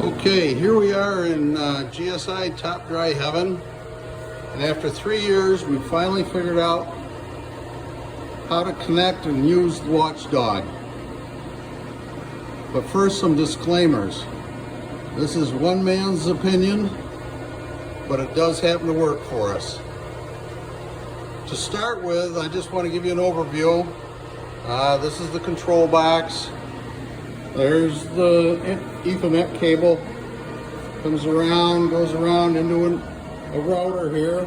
Okay, here we are in GSI TopDry heaven, and after 3 years we finally figured out how to connect and use the WatchDog. But first, some disclaimers. This is one man's opinion, but it does happen to work for us. To start with, I just want to give you an overview. This is the control box. There's the Ethernet cable. Comes around, goes around into a router here.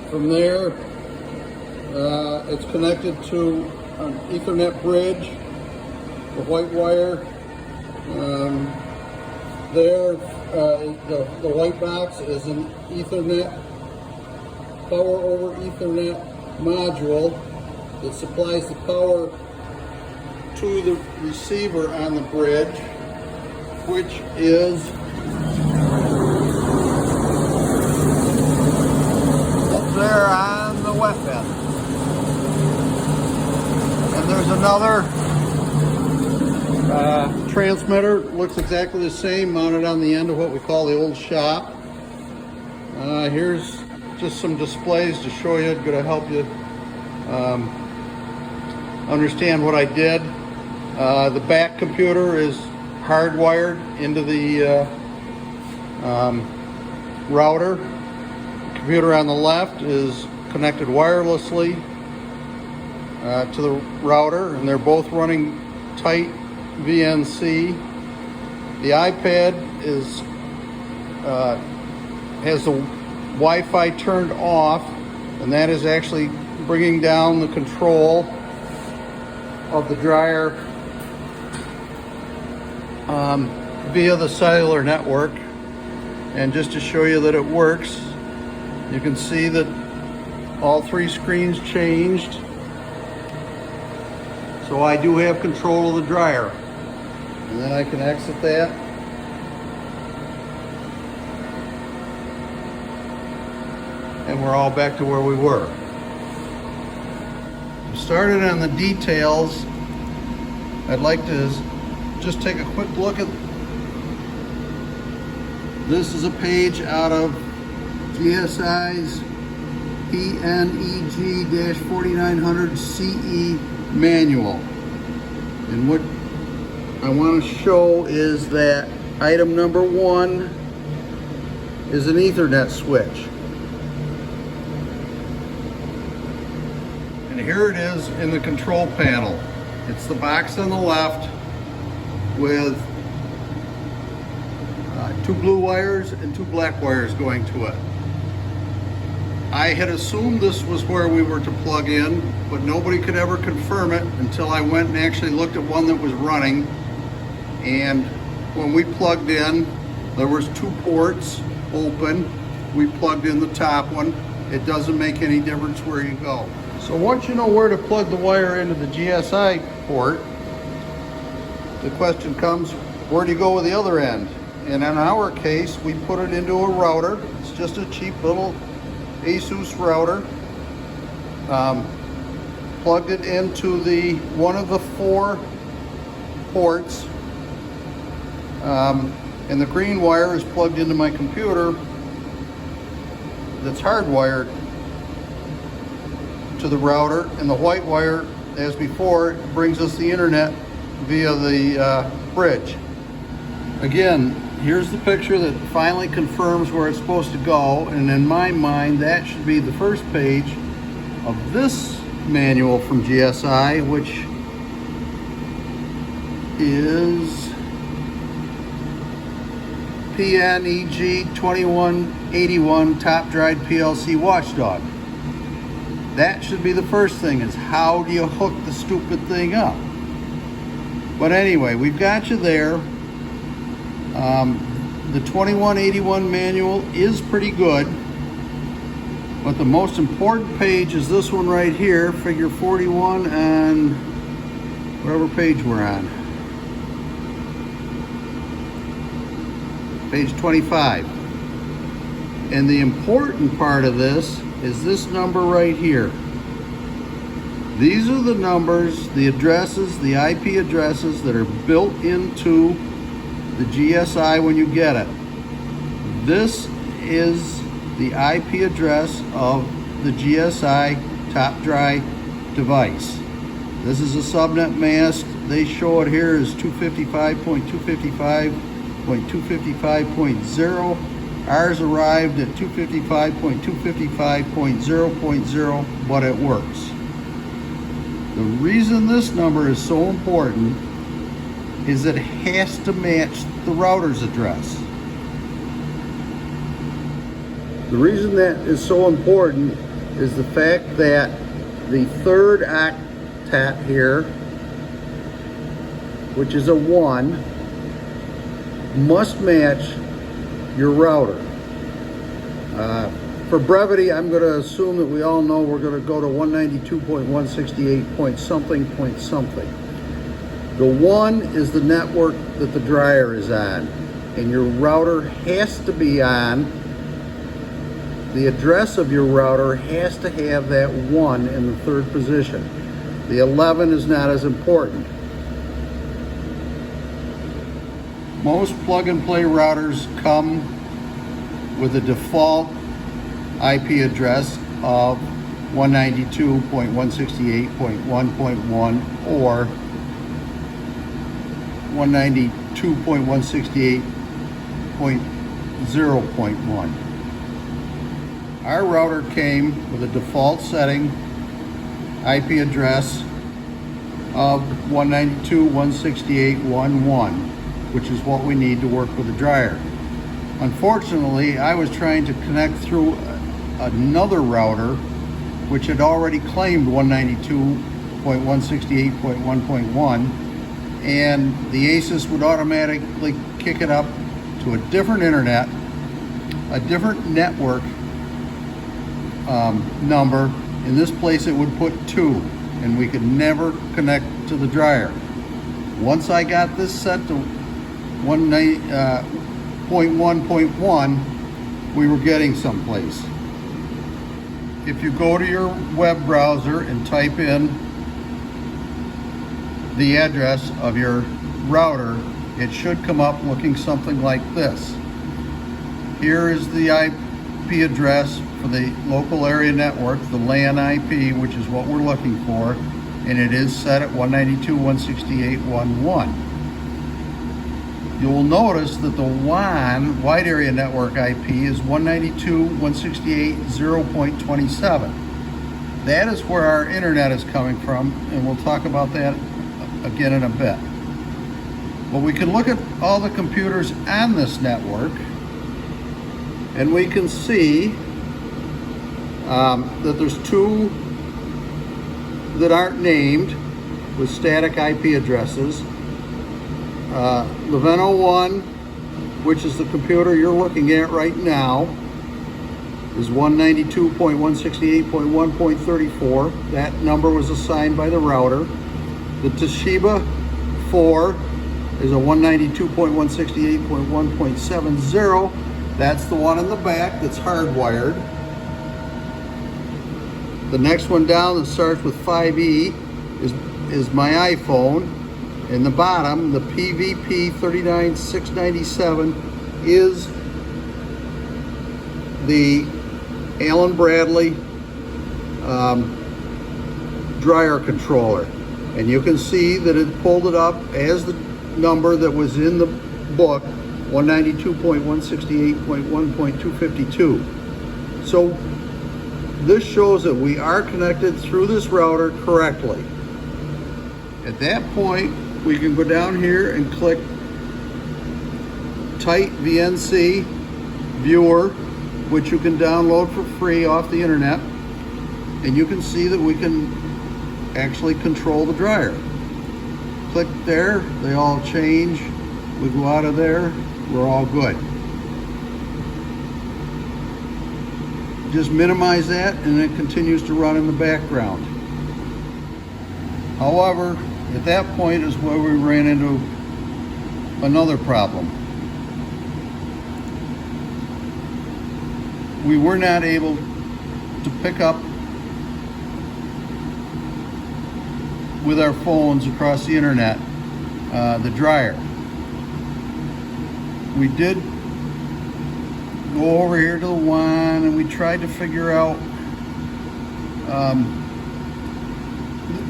From there, it's connected to an Ethernet bridge, the white wire. The white box is an Ethernet, power over Ethernet module that supplies the power to the receiver on the bridge, which is up there on the wet end. And there's another transmitter, looks exactly the same, mounted on the end of what we call the old shop. Here's just some displays to show you, going to help you understand what I did. The back computer is hardwired into the router. The computer on the left is connected wirelessly to the router, and they're both running tight VNC. The iPad has the Wi-Fi turned off, and that is actually bringing down the control of the dryer via the cellular network. And just to show you that it works, you can see that all three screens changed. So I do have control of the dryer. And then I can exit that. And we're all back to where we were. Started on the details, I'd like to just take a quick look at this. Is a page out of GSI's PNEG-4900 CE manual. And what I want to show is that item number 1 is an Ethernet switch. And here it is in the control panel. It's the box on the left with 2 blue wires and 2 black wires going to it. I had assumed this was where we were to plug in, but nobody could ever confirm it until I went and actually looked at one that was running. And when we plugged in, there was 2 ports open. We plugged in the top one. It doesn't make any difference where you go. So once you know where to plug the wire into the GSI port, the question comes, where do you go with the other end? And in our case, we put it into a router. It's just a cheap little ASUS router. Plugged it into one of the 4 ports. And the green wire is plugged into my computer that's hardwired to the router, and the white wire, as before, brings us the internet via the bridge. Again, here's the picture that finally confirms where it's supposed to go, and in my mind that should be the first page of this manual from GSI, which is PNEG 2181 TopDry PLC WatchDog. That should be the first thing, is how do you hook the stupid thing up? But anyway, we've got you there. The 2181 manual is pretty good, but the most important page is this one right here, figure 41 on whatever page we're on. Page 25. And the important part of this is this number right here. These are the numbers, the addresses, the IP addresses that are built into the GSI when you get it. This is the IP address of the GSI TopDry device. This is a subnet mask. They show it here as 255.255.255.0. Ours arrived at 255.255.0.0, but it works. The reason this number is so important is it has to match the router's address. The reason that is so important is the fact that the third octet here, which is a 1, must match your router. For brevity, I'm going to assume that we all know we're going to go to 192.168 point something point something. The 1 is the network that the dryer is on, and your router has to be on. The address of your router has to have that 1 in the third position. The 11 is not as important. Most plug-and-play routers come with a default IP address of 192.168.1.1 or 192.168.0.1. Our router came with a default setting IP address of 192.168.1.1, which is what we need to work with the dryer. Unfortunately, I was trying to connect through another router which had already claimed 192.168.1.1, and the ASUS would automatically kick it up to a different internet, a different network number. In this place it would put 2, and we could never connect to the dryer. Once I got this set to 1.1.1, we were getting someplace. If you go to your web browser and type in the address of your router, it should come up looking something like this. Here is the IP address for the local area network, the LAN IP, which is what we're looking for, and it is set at 192.168.1.1. You will notice that the WAN, wide area network IP, is 192.168.0.27. That is where our internet is coming from, and we'll talk about that again in a bit. But we can look at all the computers on this network, and we can see that there's 2 that aren't named with static IP addresses. Leveno 1, which is the computer you're looking at right now, is 192.168.1.34. That number was assigned by the router. The Toshiba 4 is a 192.168.1.70. That's the one in the back that's hardwired. The next one down that starts with 5E is my iPhone. In the bottom, the PVP 39697 is the Allen Bradley dryer controller. And you can see that it pulled it up as the number that was in the book, 192.168.1.252. So this shows that we are connected through this router correctly. At that point, we can go down here and click Tight VNC Viewer, which you can download for free off the internet, and you can see that we can actually control the dryer. Click there, they all change. We go out of there, we're all good. Just minimize that and it continues to run in the background. However, at that point is where we ran into another problem. We were not able to pick up with our phones across the internet, the dryer. We did go over here to the WAN and we tried to figure out,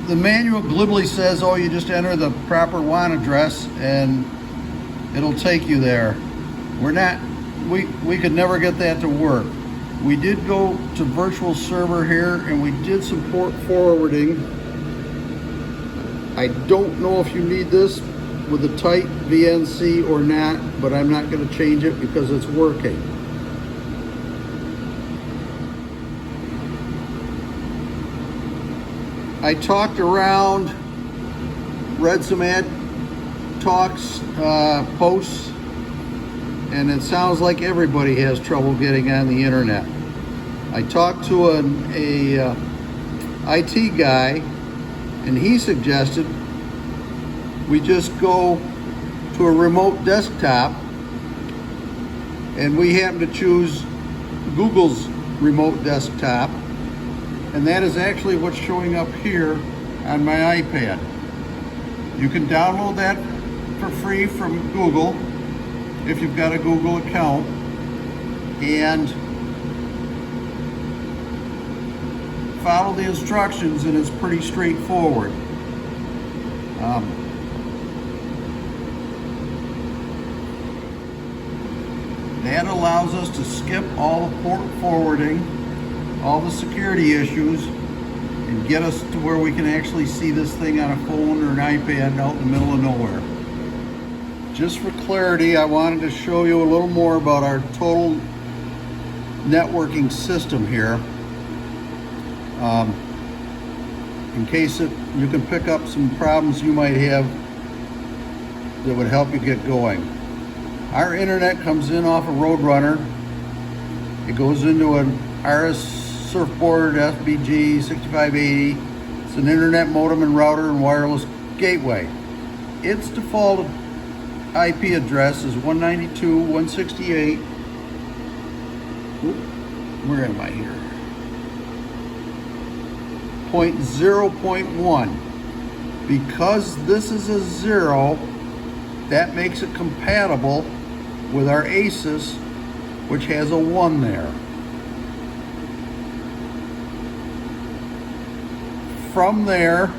the manual glibly says, oh, you just enter the proper WAN address and it'll take you there. We could never get that to work. We did go to virtual server here and we did some port forwarding. I don't know if you need this with a tight VNC or not, but I'm not going to change it because it's working. I talked around, read some ad talks, posts, and it sounds like everybody has trouble getting on the internet. I talked to an IT guy, and he suggested we just go to a remote desktop, and we happen to choose Google's remote desktop, and that is actually what's showing up here on my iPad. You can download that for free from Google if you've got a Google account, and follow the instructions, and it's pretty straightforward. That allows us to skip all the port forwarding, all the security issues, and get us to where we can actually see this thing on a phone or an iPad out in the middle of nowhere. Just for clarity, I wanted to show you a little more about our total networking system here. In case you can pick up some problems you might have that would help you get going. Our internet comes in off a Roadrunner. It goes into an RS Surfboard FBG 6580. It's an internet modem and router and wireless gateway. Its default IP address is 192.168. Where am I here? 0.0.1. Because this is a 0, that makes it compatible with our ASUS, which has a 1 there. From there,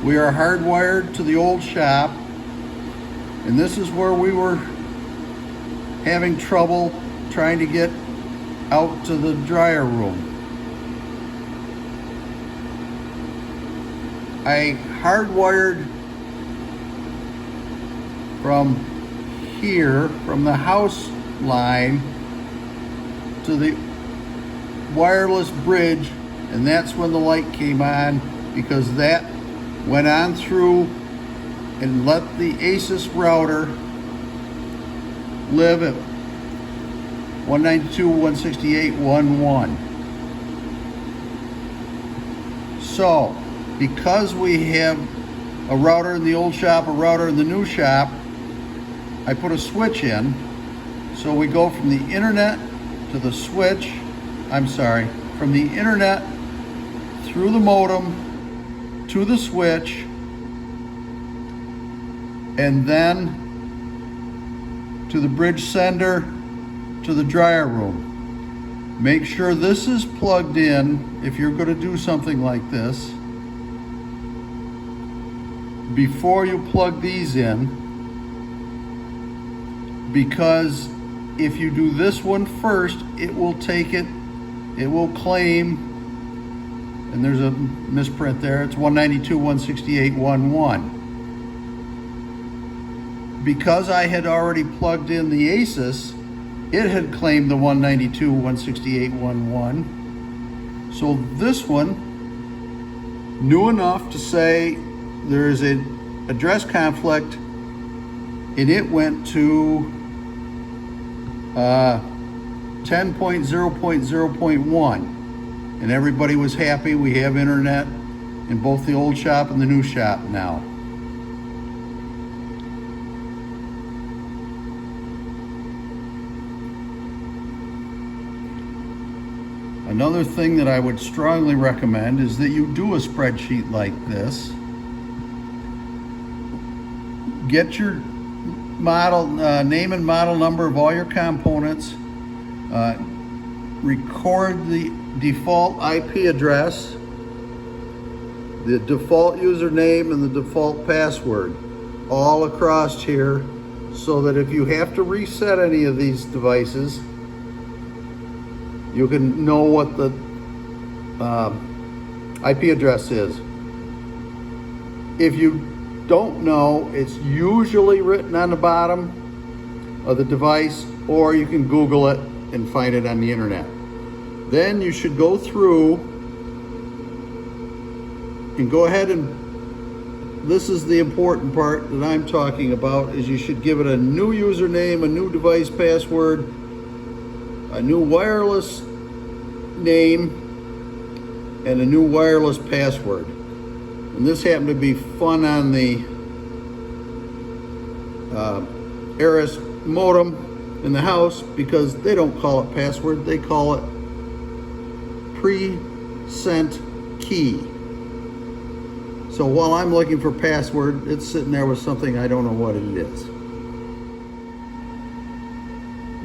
we are hardwired to the old shop, and this is where we were having trouble trying to get out to the dryer room. I hardwired from here, from the house line to the wireless bridge, and that's when the light came on, because that went on through and let the ASUS router live at 192.168.1.1. So, because we have a router in the old shop, a router in the new shop, I put a switch in. So we go from the internet to the switch, from the internet through the modem to the switch, and then to the bridge sender to the dryer room. Make sure this is plugged in if you're going to do something like this before you plug these in, because if you do this one first, it will take it, it will claim, and there's a misprint there, it's 192.168.1.1. Because I had already plugged in the ASUS, it had claimed the 192.168.1.1. So this one knew enough to say there is an address conflict, and it went to 10.0.0.1, and everybody was happy. We have internet in both the old shop and the new shop now. Another thing that I would strongly recommend is that you do a spreadsheet like this. Get your model name and model number of all your components. Record the default IP address, the default username, and the default password all across here, so that if you have to reset any of these devices, you can know what the IP address is. If you don't know, it's usually written on the bottom of the device, or you can Google it and find it on the internet. Then you should go through and go ahead and, this is the important part that I'm talking about, is you should give it a new username, a new device password, a new wireless name, and a new wireless password. And this happened to be fun on the Aris modem in the house, because they don't call it password, they call it pre-sent key. So while I'm looking for password, it's sitting there with something I don't know what it is.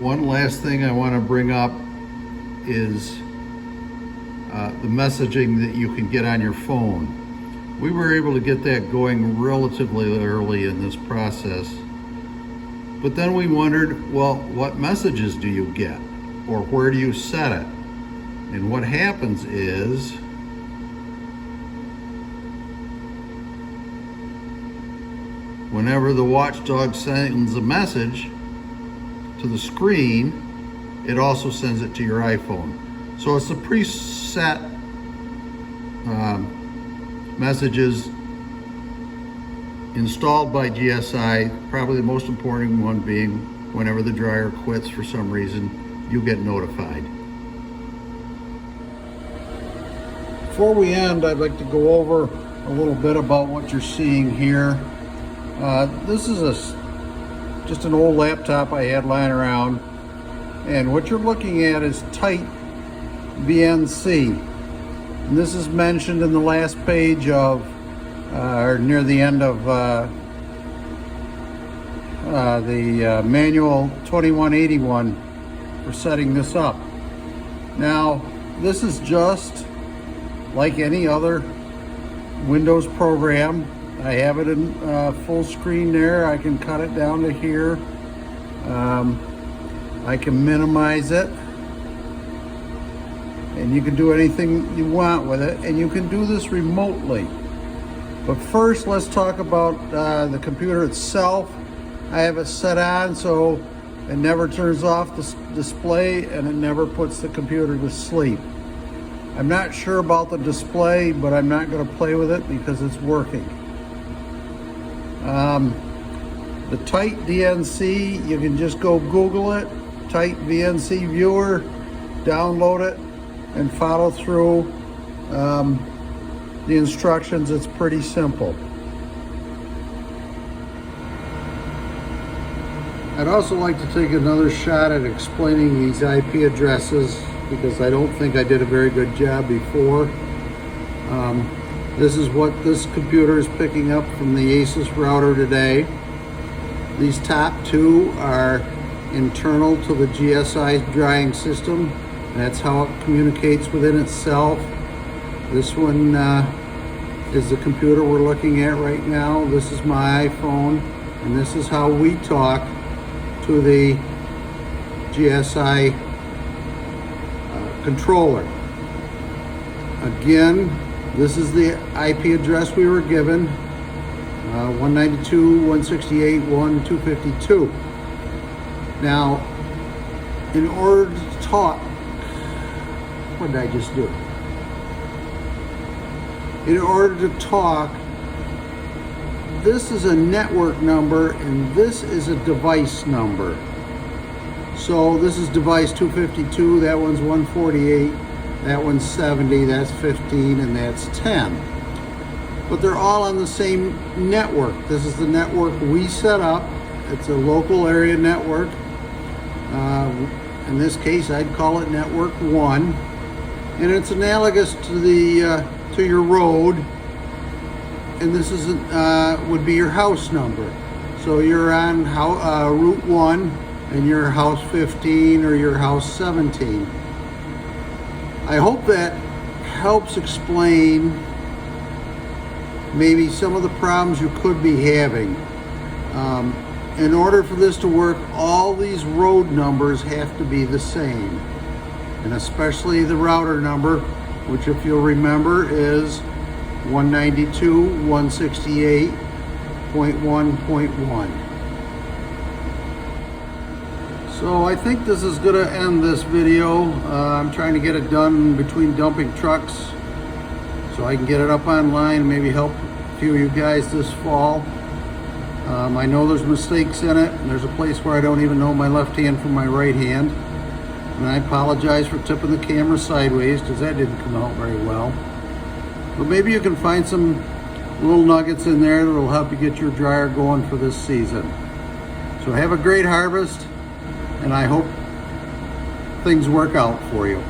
One last thing I want to bring up is the messaging that you can get on your phone. We were able to get that going relatively early in this process, but then we wondered, well, what messages do you get, or where do you set it? And what happens is, whenever the watchdog sends a message to the screen, it also sends it to your iPhone. So it's the preset messages installed by GSI, probably the most important one being whenever the dryer quits for some reason, you get notified. Before we end, I'd like to go over a little bit about what you're seeing here. This is just an old laptop I had lying around, and what you're looking at is tight VNC. And this is mentioned in the last page of, or near the end of the manual 2181 for setting this up. Now, this is just like any other Windows program. I have it in full screen there. I can cut it down to here. I can minimize it. And you can do anything you want with it. And you can do this remotely. But first, let's talk about the computer itself. I have it set on so it never turns off the display, and it never puts the computer to sleep. I'm not sure about the display, but I'm not going to play with it because it's working. The tight VNC, you can just go Google it, tight VNC viewer, download it, and follow through the instructions. It's pretty simple. I'd also like to take another shot at explaining these IP addresses, because I don't think I did a very good job before. This is what this computer is picking up from the Asus router today. These top two are internal to the GSI drying system. That's how it communicates within itself. This one is the computer we're looking at right now. This is my iPhone, and this is how we talk to the GSI controller. Again, this is the IP address we were given, 192.168.1.252. Now, in order to talk, what did I just do? In order to talk, this is a network number and this is a device number. So this is device 252, that one's 148, that one's 70, that's 15, and that's 10. But they're all on the same network. This is the network we set up. It's a local area network. In this case, I'd call it network 1. and it's analogous to the to your road, and this is would be your house number. So you're on Route 1 and you're house 15 or your house 17. I hope that helps explain maybe some of the problems you could be having. In order for this to work, all these road numbers have to be the same, and especially the router number, which, if you'll remember, is 192.168.1.1. So I think this is going to end this video. I'm trying to get it done between dumping trucks so I can get it up online and maybe help a few of you guys this fall. I know there's mistakes in it, and there's a place where I don't even know my left hand from my right hand. And I apologize for tipping the camera sideways, because that didn't come out very well. But maybe you can find some little nuggets in there that will help you get your dryer going for this season. So have a great harvest, and I hope things work out for you.